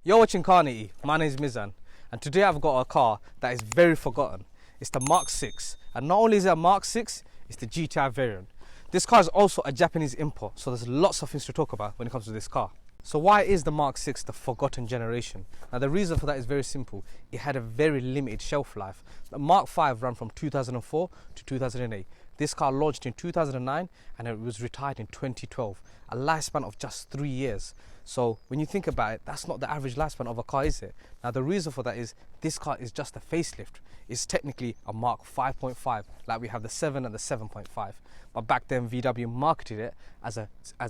You're watching Car Nitty. My name is Mizan, and today I've got a car that is very forgotten. It's the Mark 6, and not only is it a Mark 6, it's the GTI variant. This car is also a Japanese import, so there's lots of things to talk about when it comes to this car. So why is the Mark 6 the forgotten generation? Now the reason for that is very simple. It had a very limited shelf life. The Mark 5 ran from 2004 to 2008. This car launched in 2009 and it was retired in 2012. A lifespan of just 3 years. So when you think about it, that's not the average lifespan of a car, is it? Now the reason for that is this car is just a facelift. It's technically a Mark 5.5, like we have the 7 and the 7.5. But back then VW marketed it as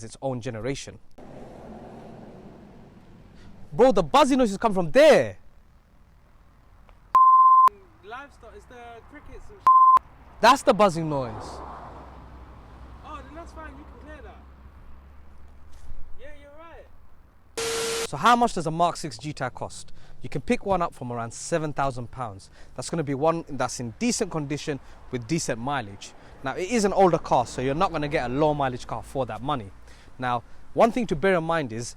its own generation. Bro, the buzzing noises come from there. Livestock, it's the crickets and That's the buzzing noise. Oh, then that's fine, you can clear that. Yeah, you're right. So how much does a Mark 6 GTI cost? You can pick one up from around £7,000. That's going to be one that's in decent condition with decent mileage. Now it is an older car, so you're not going to get a low mileage car for that money. Now, one thing to bear in mind is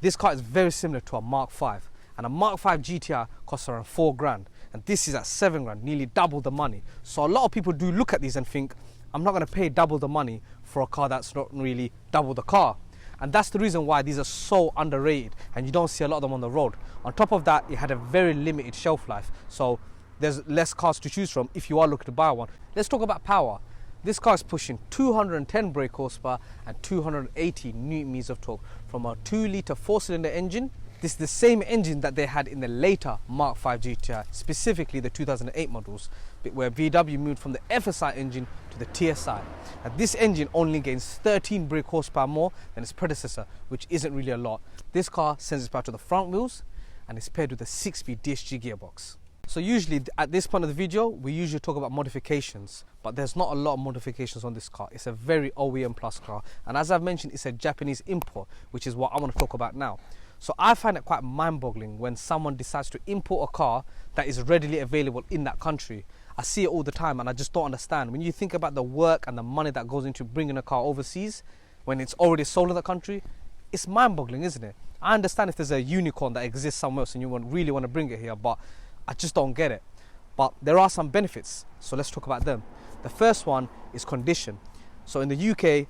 this car is very similar to a Mark 5, and a Mark 5 GTI costs around 4 grand, and this is at 7 grand, nearly double the money. So a lot of people do look at these and think, I'm not going to pay double the money for a car that's not really double the car. And that's the reason why these are so underrated and you don't see a lot of them on the road. On top of that, it had a very limited shelf life, so there's less cars to choose from if you are looking to buy one. Let's talk about power. This car is pushing 210 brake horsepower and 280 Nm of torque from a 2-litre 4-cylinder engine. This is the same engine that they had in the later Mark 5 GTI, specifically the 2008 models, where VW moved from the FSI engine to the TSI. Now, this engine only gains 13 brake horsepower more than its predecessor, which isn't really a lot. This car sends its power to the front wheels and is paired with a 6-speed DSG gearbox. So usually at this point of the video, we usually talk about modifications, but there's not a lot of modifications on this car. It's a very OEM plus car, and as I've mentioned, it's a Japanese import, which is what I want to talk about now. So I find it quite mind-boggling when someone decides to import a car that is readily available in that country. I see it all the time and I just don't understand. When you think about the work and the money that goes into bringing a car overseas, when it's already sold in the country, it's mind-boggling, isn't it? I understand if there's a unicorn that exists somewhere else and you really want to bring it here, but I just don't get it. But there are some benefits, so let's talk about them. The first one is condition. So in the UK,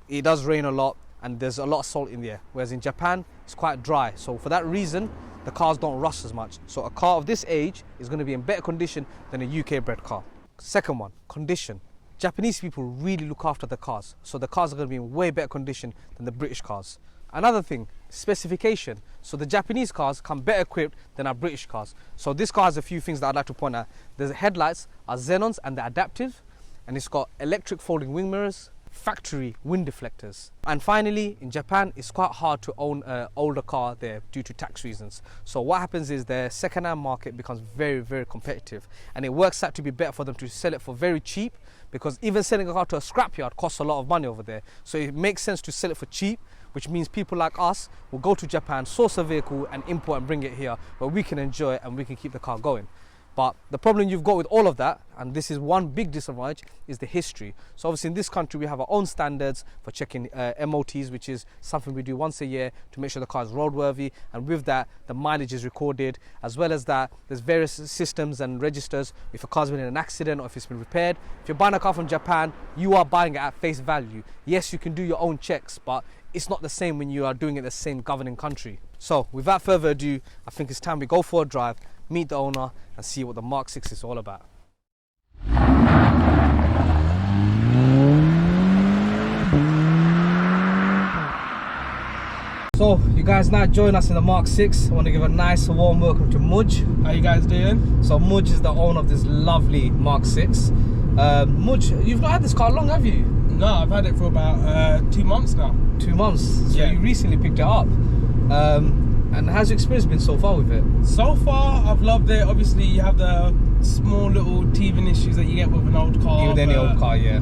it does rain a lot and there's a lot of salt in the air, whereas in Japan, it's quite dry. So for that reason, the cars don't rust as much. So a car of this age is going to be in better condition than a UK bred car. Second one, condition. Japanese people really look after the cars, so the cars are going to be in way better condition than the British cars. Another thing, specification. So the Japanese cars come better equipped than our British cars. So this car has a few things that I'd like to point out. The headlights are xenons and they're adaptive, and it's got electric folding wing mirrors, factory wind deflectors. And finally, in Japan, it's quite hard to own an older car there due to tax reasons. So what happens is their second-hand market becomes very, very competitive, and it works out to be better for them to sell it for very cheap, because even selling a car to a scrapyard costs a lot of money over there. So it makes sense to sell it for cheap, which means people like us will go to Japan, source a vehicle and import and bring it here where we can enjoy it and we can keep the car going. But the problem you've got with all of that, and this is one big disadvantage, is the history. So obviously in this country we have our own standards for checking MOTs, which is something we do once a year to make sure the car is roadworthy, and with that the mileage is recorded. As well as that, there's various systems and registers if a car's been in an accident or if it's been repaired. If you're buying a car from Japan, you are buying it at face value. Yes, you can do your own checks, but it's not the same when you are doing it in the same governing country. So without further ado, I think it's time we go for a drive, meet the owner and see what the Mark 6 is all about. So you guys now join us in the Mark 6. I want to give a nice warm welcome to Mudge. How you guys doing? So Mudge is the owner of this lovely Mark 6. Mudge, you've not had this car long, have you? No, I've had it for about 2 months now. 2 months? So yeah. You recently picked it up. And how's your experience been so far with it? So far, I've loved it. Obviously, you have the small little teething issues that you get with an old car. With any old car, yeah.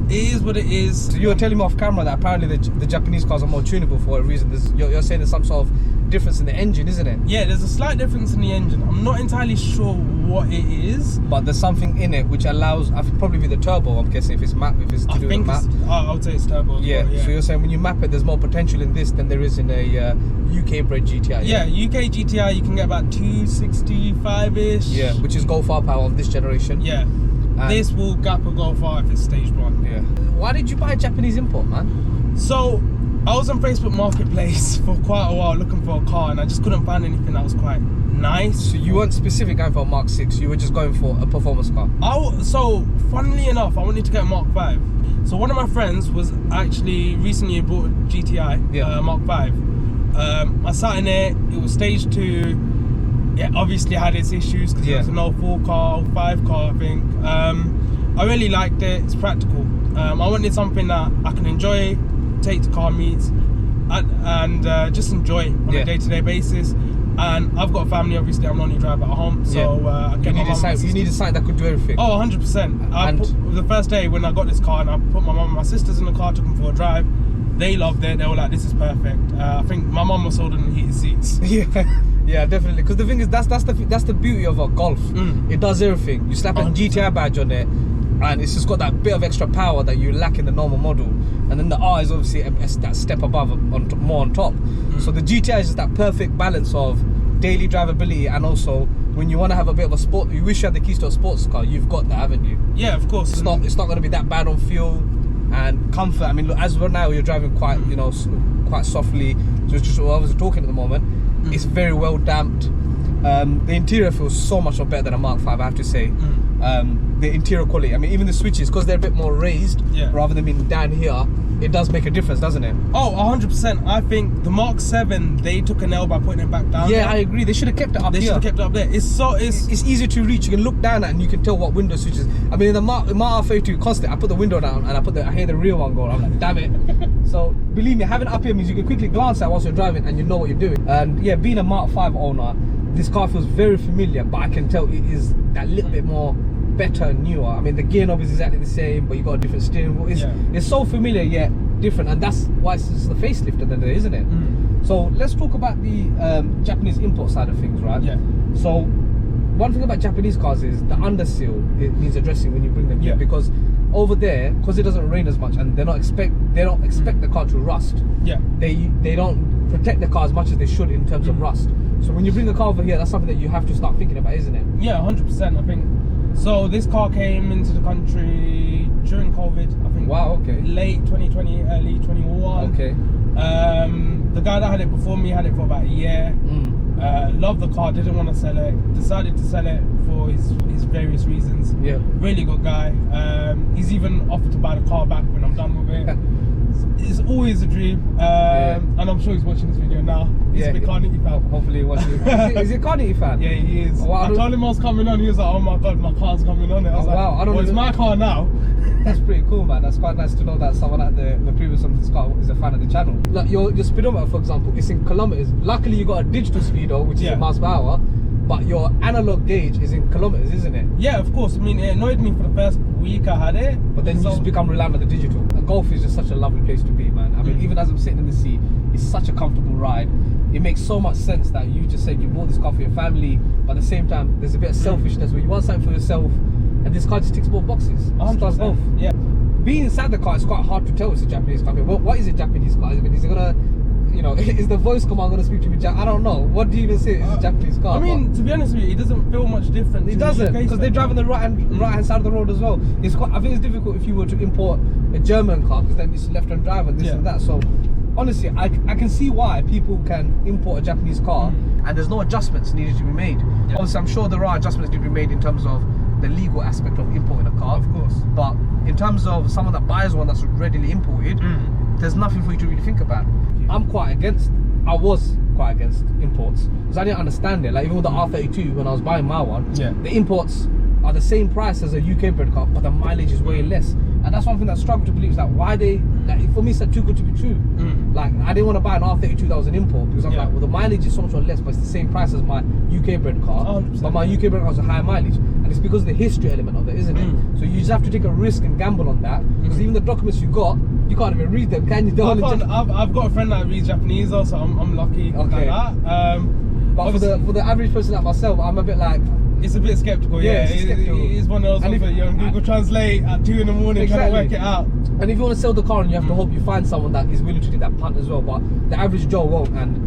It is what it is. So you were telling me off camera that apparently the Japanese cars are more tunable for a reason. You're saying there's some sort of difference in the engine, isn't it? Yeah, there's a slight difference in the engine. I'm not entirely sure what it is, But there's something in it which allows, I think probably be the turbo, I'm guessing, if it's to do with the map. I would say it's turbo. Yeah. Well, So you're saying when you map it, there's more potential in this than there is in a UK bred GTI. Yeah, UK GTI you can get about 265-ish. Yeah, which is Golf R power of this generation. Yeah. And This will gap a Golf R if it's stage 1. yeah. Why did you buy a Japanese import, man? So, I was on Facebook Marketplace for quite a while looking for a car, and I just couldn't find anything that was quite nice. So you weren't specific going for a Mark 6, you were just going for a performance car. So, funnily enough, I wanted to get a Mark 5. So one of my friends was actually recently bought a GTI Mark 5. I sat in it, it was stage 2. It obviously had its issues because it was an 04 car, 05 car, I think. I really liked it, it's practical. I wanted something that I can enjoy, take to car meets, and just enjoy on a day-to-day basis. And I've got a family, obviously I'm the only driver at home, so I you need a site that could do everything. Oh, 100%. The first day when I got this car and I put my mum and my sisters in the car, took them for a drive, they loved it. They were like, this is perfect. I think my mum was sold on the heated seats. Yeah, definitely. Because the thing is, that's the beauty of a Golf. It does everything. You slap a 100%. GTI badge on it, and it's just got that bit of extra power that you lack in the normal model. And then the R is obviously that step above, more on top. So the GTI is just that perfect balance of daily drivability, and also when you want to have a bit of a sport, you wish you had the keys to a sports car, you've got that, haven't you? Yeah, of course. It's not going to be that bad on fuel and comfort. I mean, look, as of now, you're driving quite, quite softly. Just what I was talking at the moment. It's very well damped. The interior feels so much better than a Mark 5, I have to say. The interior quality, I mean, even the switches, because they're a bit more raised rather than being down here, it does make a difference, doesn't it? Oh, 100%. I think the Mark 7, they took an L by putting it back down. Yeah, I agree. They should have kept it up They here. should have kept it up there. It's easier to reach. You can look down at it and you can tell what window switches. I mean, in the Mark R32 constant, I put the window down and I hear the rear one going. I'm like, damn it. So believe me, having it up here means you can quickly glance at it whilst you're driving and you know what you're doing. And yeah, being a Mark 5 owner, this car feels very familiar, but I can tell it is that little bit more better and newer. I mean, the gear knob is exactly the same, but you got a different steering wheel. It's so familiar yet different, and that's why it's the facelift of the day, isn't it? So let's talk about the Japanese import side of things, right? Yeah. So one thing about Japanese cars is the underseal, it needs addressing when you bring them here, because over there, because it doesn't rain as much, and they don't expect the car to rust. Yeah. They don't protect the car as much as they should in terms of rust. So when you bring the car over here, that's something that you have to start thinking about, isn't it? Yeah, 100%. I think so. This car came into the country during COVID, I think. Wow, okay. Late 2020, early 21. Okay. The guy that had it before me had it for about a year. Loved the car, didn't want to sell it. Decided to sell it for his various reasons. Yeah. Really good guy. He's even offered to buy the car back when I'm done with it. It's always a dream. And I'm sure he's watching this video now. He's a big car Nitty fan. Hopefully he watches it. Is he a car Nitty fan? Yeah, he is. Wow, I told him I was coming on. He was like, oh my god, my car's coming on. I was like, wow, well, it's my car now. That's pretty cool, man. That's quite nice to know that someone at the previous of this car is a fan of the channel. Like your speedometer, for example, it's in kilometers. Luckily, you got a digital speedo, which is in miles per hour, but your analog gauge is in kilometers, isn't it? Yeah, of course. I mean, it annoyed me for the first week I had it, but then you just become reliant on the digital. A Golf is just such a lovely place to be, man. I mean, even as I'm sitting in the seat, it's such a comfortable ride. It makes so much sense that you just said you bought this car for your family, but at the same time, there's a bit of selfishness where you want something for yourself, and this car just ticks both boxes. It does both. Yeah. Being inside the car, it's quite hard to tell it's a Japanese car. I mean, what is a Japanese car? I mean, is it gonna, is the voice command gonna speak to me? I don't know. What do you even say? It's a Japanese car. I mean, to be honest with you, it doesn't feel much different. It doesn't, because they drive on the right hand side of the road as well. I think it's difficult if you were to import a German car, because then it's left-hand drive and this and that. So honestly, I can see why people can import a Japanese car and there's no adjustments needed to be made. Obviously, I'm sure there are adjustments need to be made in terms of the legal aspect of importing a car, of course. But in terms of someone that buys one that's readily imported, there's nothing for you to really think about. I was quite against imports because I didn't understand it. Like even with the R32, when I was buying my one, the imports are the same price as a UK bred car, but the mileage is way less. And that's one thing that I struggle to believe is that why they, like, for me, it's too good to be true. Like, I didn't want to buy an R32 that was an import because I'm like, well, the mileage is so much less, but it's the same price as my UK bred car. 100%. But my UK bred car has a higher mileage. and it's because of the history element of it, isn't it? So you just have to take a risk and gamble on that, because even the documents you got, you can't even read them, can you? I've got a friend that reads Japanese also, I'm lucky like that. But for the average person like myself, I'm a bit like, it's a bit skeptical. It's one of those ones that you're on Google Translate at 2 in the morning trying to work it out. And if you want to sell the car, and you have to hope you find someone that is willing to take that punt as well, but the average Joe won't, and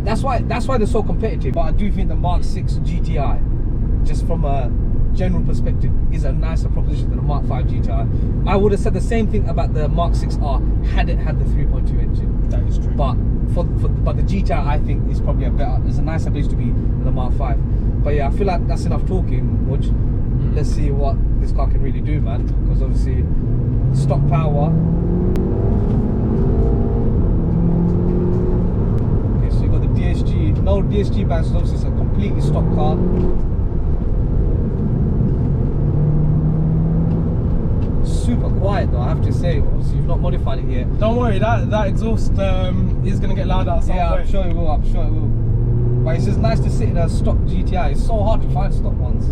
that's why they're so competitive. But I do think the Mark 6 GTI, just from a general perspective, is a nicer proposition than the Mark 5 GTI. I would have said the same thing about the Mark 6R had it had the 3.2 engine. That is true. But but the GTI, I think, is probably is a nicer place to be than the Mark 5. But yeah, I feel like that's enough talking, Mudge. Let's see what this car can really do, man. Because obviously, stock power. Okay, so you got the DSG, no DSG bands, obviously it's a completely stock car. Super quiet though, I have to say. Obviously, you've not modified it yet. Don't worry, that exhaust is gonna get loud at some point. I'm sure it will. I'm sure it will. But it's just nice to sit in a stock GTI. It's so hard to find stock ones.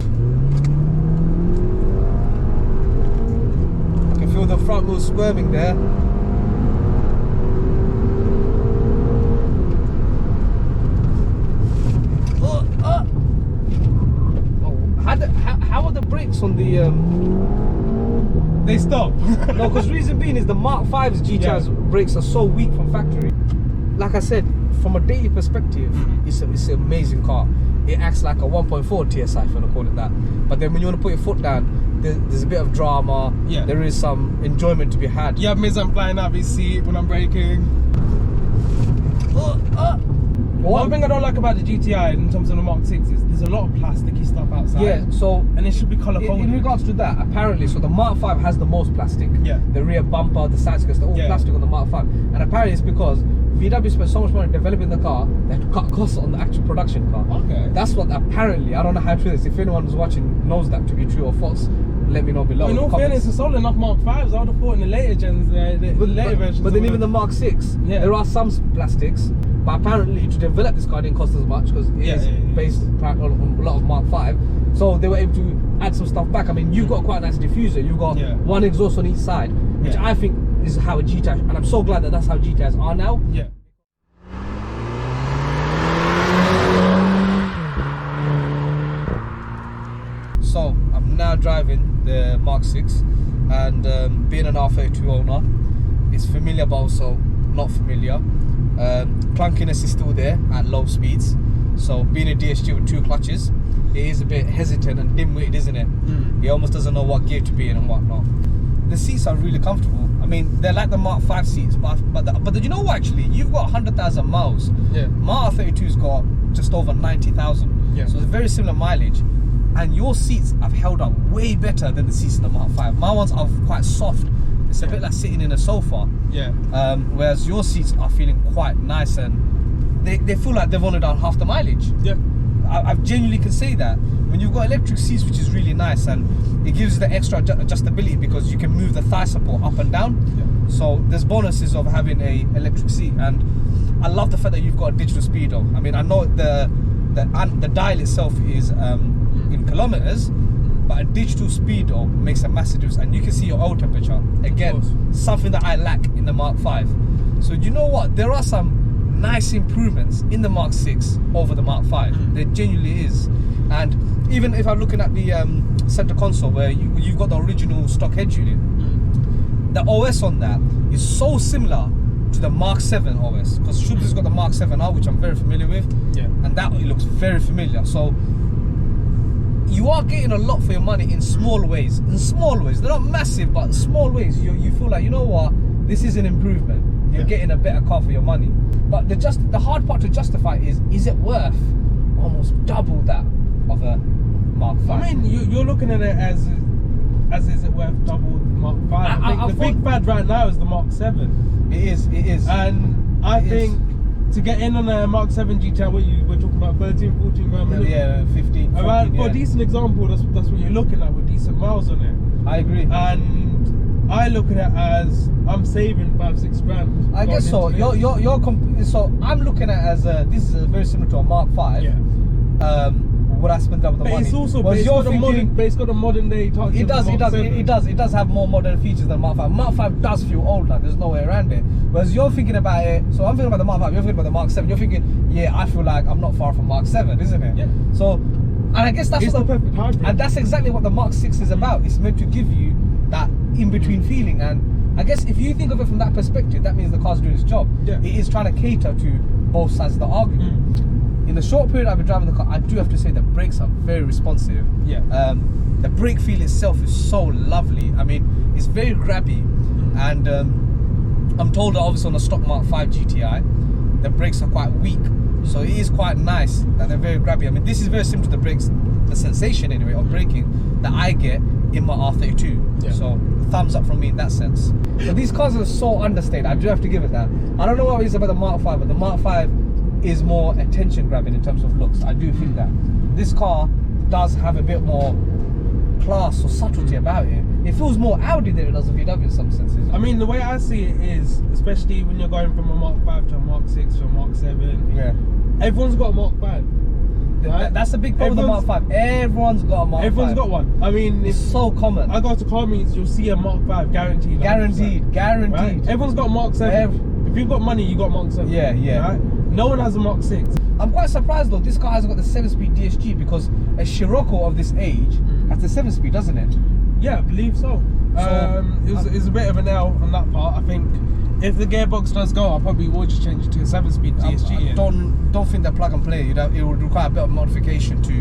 I can feel the front wheel squirming there. How are the brakes on the? They stop. No, because reason being is the Mark 5's GTI's brakes are so weak from factory. Like I said, from a daily perspective, it's an amazing car. It acts like a 1.4 TSI, if you want to call it that. But then when you want to put your foot down, there's a bit of drama. There is some enjoyment to be had. You have Mizan flying out of his seat when I'm braking. One thing I don't like about the GTI in terms of the Mark 6 is there's a lot of plasticky stuff outside. Yeah, so and it should be colour coded. In regards to that, apparently, so the Mark 5 has the most plastic. Yeah. The rear bumper, the side skirts, they're all plastic on the Mark 5. And apparently it's because VW spent so much money developing the car, they had to cut costs on the actual production car. Okay. That's what apparently, I don't know how true this is. If anyone who's watching knows that to be true or false, let me know below. In all fairness, it's sold enough Mark 5s. I would have thought in the later gens, later versions. But then even the Mark 6, there are some plastics. But apparently to develop this car didn't cost as much because it is based on a lot of Mark 5. So they were able to add some stuff back. I mean, you've got quite a nice diffuser. You've got one exhaust on each side, which I think is how a GTI, and I'm so glad that that's how GTIs are now. Yeah. So I'm now driving the Mark 6, and being an R32 owner, it's familiar but also not familiar. Clunkiness is still there at low speeds, so being a DSG with 2 clutches, it is a bit hesitant and dim-witted, isn't it? He almost doesn't know what gear to be in and what not. The seats are really comfortable. I mean, they're like the Mark 5 seats, but you know what, actually, you've got 100,000 miles. My R32's got just over 90,000, so it's very similar mileage, and your seats have held up way better than the seats in the Mark 5. My ones are quite soft. It's a bit like sitting in a sofa. Whereas your seats are feeling quite nice, and they feel like they've only done half the mileage. I genuinely can say that. When you've got electric seats, which is really nice, and it gives you the extra adjustability because you can move the thigh support up and down. So there's bonuses of having a electric seat, and I love the fact that you've got a digital speedo. I mean, I know the dial itself is in kilometers, but a digital speedo makes a massive difference, and you can see your oil temperature. Again, something that I lack in the Mark 5. So you know what? There are some nice improvements in the Mark 6 over the Mark 5. There genuinely is. And even if I'm looking at the center console where you've got the original stock head unit, the OS on that is so similar to the Mark 7 OS, because Shub's got the Mark 7R, which I'm very familiar with, and that it looks very familiar. So you are getting a lot for your money in small ways. They're not massive, but small ways. You feel like, you know what, this is an improvement. You're getting a better car for your money. But the hard part to justify is it worth almost double that of a Mark 5? I mean, you're looking at it as is it worth double the Mark 5? I think the big fad right now is the Mark 7. It is. And I think to get in on a Mark 7 GTI, what you were talking about, 13, 14 grand minimum. Yeah, 15, 14, around, for a decent example, that's what you're looking at with decent miles on it. I agree. And I look at it as I'm saving 5-6 grand. I guess so. So I'm looking at it as this is very similar to a Mark 5. would I spend double the But money? it's also, Whereas you're thinking, but it's got a modern day touch. it does have more modern features than Mark 5. Mark 5 does feel older, there's no way around it. Whereas you're thinking about it, so I'm thinking about the Mark 5, you're thinking about the Mark 7, you're thinking, yeah, I feel like I'm not far from Mark 7, isn't it? Yeah. So, and I guess that's It's what the perfect hybrid. and that's exactly what the Mark 6 is about. It's meant to give you that in-between feeling, and I guess if you think of it from that perspective, that means the car's doing its job. Yeah. It is trying to cater to both sides of the argument. In the short period I've been driving the car, I do have to say the brakes are very responsive. Yeah. The brake feel itself is so lovely. I mean, it's very grabby, and I'm told that obviously on the stock Mark 5 GTI, the brakes are quite weak, so it is quite nice that they're very grabby. I mean, this is very similar to the brakes, the sensation anyway of braking that I get in my R32. Yeah. So thumbs up from me in that sense. But these cars are so understated. I do have to give it that. I don't know what it is about the Mark 5, but the Mark 5 is more attention grabbing in terms of looks. I do think that this car does have a bit more class or subtlety about it. It feels more Audi than it does a VW in some senses. I mean, the way I see it is, especially when you're going from a Mark 5 to a Mark 6 to a Mark 7, Yeah. everyone's got a Mark 5. Right? That's the big problem with the Mark 5. Everyone's got a Mark 5. Everyone's got one. I mean, It's so common. I go to car meets, you'll see a Mark 5 guaranteed. 100%. Guaranteed. Right? Everyone's got a Mark 7. If you've got money, you got Mark 7. Yeah, yeah. Right? No one has a Mark 6. I'm quite surprised though, this car hasn't got the 7-speed DSG, because a Scirocco of this age has the 7-speed, doesn't it? Yeah, I believe so. It's a bit of an L on that part. I think if the gearbox does go, I probably will just change it to a 7-speed DSG. I don't think they're plug and play. It would require a bit of modification to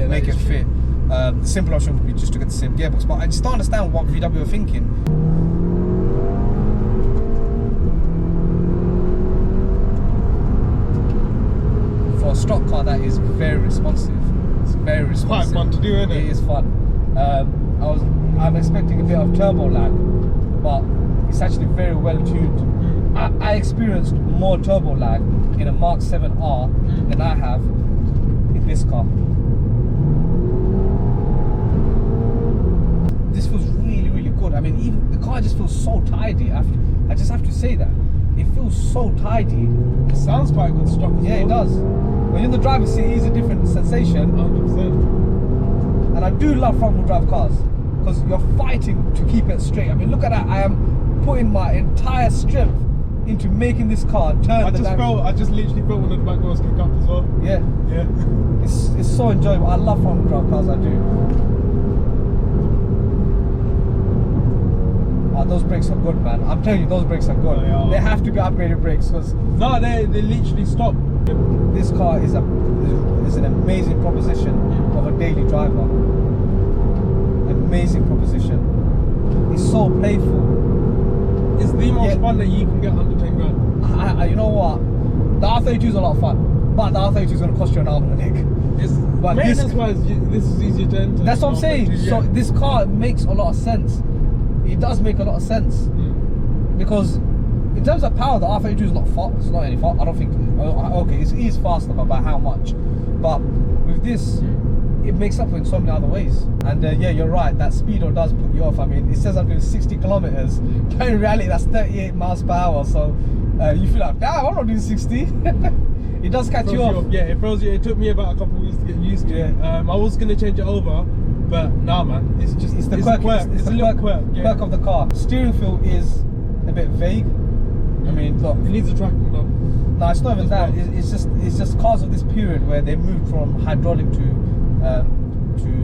make it fit. The simple option would be just to get the same gearbox. But I just don't understand what VW are thinking. For a stock car, that is very responsive. It's very responsive. Quite fun to do, isn't it? It is fun. I'm expecting a bit of turbo lag, but it's actually very well tuned. I experienced more turbo lag in a Mark 7R than I have in this car. This feels really, really good. I mean, even the car just feels so tidy. I just have to say that. It feels so tidy. It sounds quite good stock as well. Yeah, it does. When you're in the driver's seat, it's a different sensation. 100%. And I do love front-wheel drive cars, because you're fighting to keep it straight. I mean, look at that. I am putting my entire strength into making this car turn. I just literally felt one of the back wheels kick up as well. Yeah. Yeah. It's so enjoyable. I love front-wheel drive cars, I do. Those brakes are good, man. I'm telling you, those brakes are good. They have to be upgraded brakes, because no, they literally stop. This car is an amazing proposition of a daily driver. Amazing proposition. It's so playful. It's the most fun that you can get under 10 grand. You know what? The R32 is a lot of fun, but the R32 is going to cost you an arm and a leg. But maintenance-wise, this is easier to enter. That's what I'm saying. Yeah. So this car makes a lot of sense. It does make a lot of sense, because in terms of power, the R32 is not fast. It's not any fast. I don't think. Okay, it is faster, but by how much? But with this, it makes up for it in so many other ways. And yeah, you're right. That speedo does put you off. I mean, it says I'm doing 60 kilometers, but in reality, that's 38 miles per hour. So you feel like, damn, I'm not doing 60. It does catch you off. Yeah, it throws you. It took me about a couple of weeks to get used to it. I was gonna change it over, but nah, man, it's the quirk. It's a little quirk. Quirk of the car. Steering feel is a bit vague. I mean, look, it needs a tracking though. No, it's not even that. It's just cars of this period where they moved from hydraulic to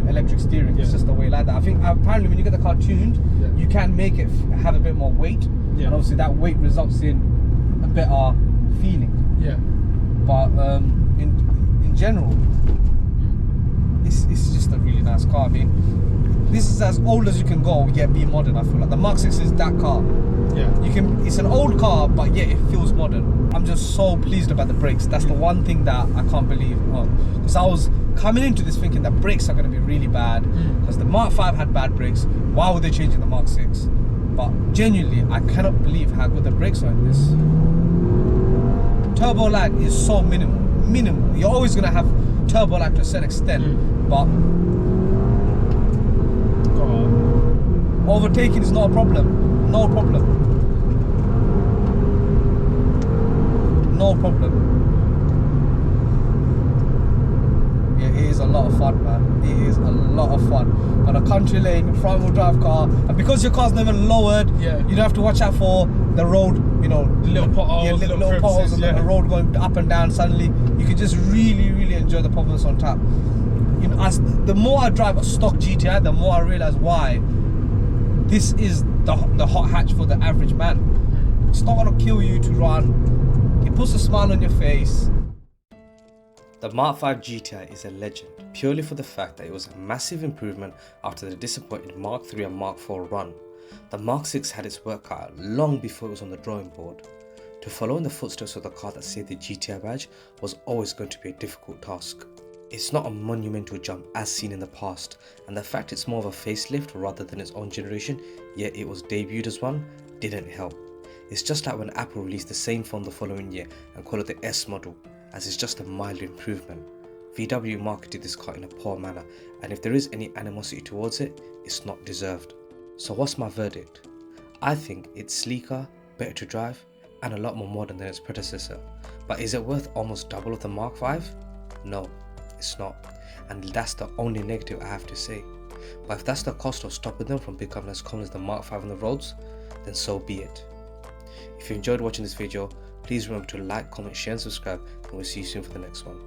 electric steering. It's just the way like that. I think apparently when you get the car tuned, you can make it have a bit more weight, and obviously that weight results in a better feeling. Yeah. But in general, it's just a really nice car. I mean, this is as old as you can go, yet be modern. I feel like the Mark 6 is that car. Yeah. It's an old car, but yet it feels modern. I'm just so pleased about the brakes. That's the one thing that I can't believe. Because I was coming into this thinking that brakes are going to be really bad, because the Mark 5 had bad brakes. Why would they change in the Mark 6? But genuinely, I cannot believe how good the brakes are in this. Turbo lag is so minimal. You're always going to have turbo lag to a certain extent, but overtaking is not a problem. No problem. Yeah, it is a lot of fun, man. It is a lot of fun. On a country lane, front wheel drive car, and because your car's never lowered, you don't have to watch out for the road, you know, little potholes, little potholes, and the road going up and down suddenly. You can just really enjoy the performance on tap. You know, as the more I drive a stock GTI, the more I realize why this is the hot hatch for the average man. It's not gonna kill you to run. It puts a smile on your face. The Mark 5 GTI is a legend, purely for the fact that it was a massive improvement after the disappointing Mark 3 and Mark 4 run. The Mark 6 had its work cut out long before it was on the drawing board. To follow in the footsteps of the car that saved the GTI badge was always going to be a difficult task. It's not a monumental jump as seen in the past, and the fact it's more of a facelift rather than its own generation, yet it was debuted as one, didn't help. It's just like when Apple released the same phone the following year and called it the S model, as it's just a mild improvement. VW marketed this car in a poor manner, and if there is any animosity towards it, it's not deserved. So what's my verdict? I think it's sleeker, better to drive, and a lot more modern than its predecessor. But is it worth almost double of the Mark 5? No, it's not. And that's the only negative I have to say. But if that's the cost of stopping them from becoming as common as the Mark 5 on the roads, then so be it. If you enjoyed watching this video, please remember to like, comment, share and subscribe, and we'll see you soon for the next one.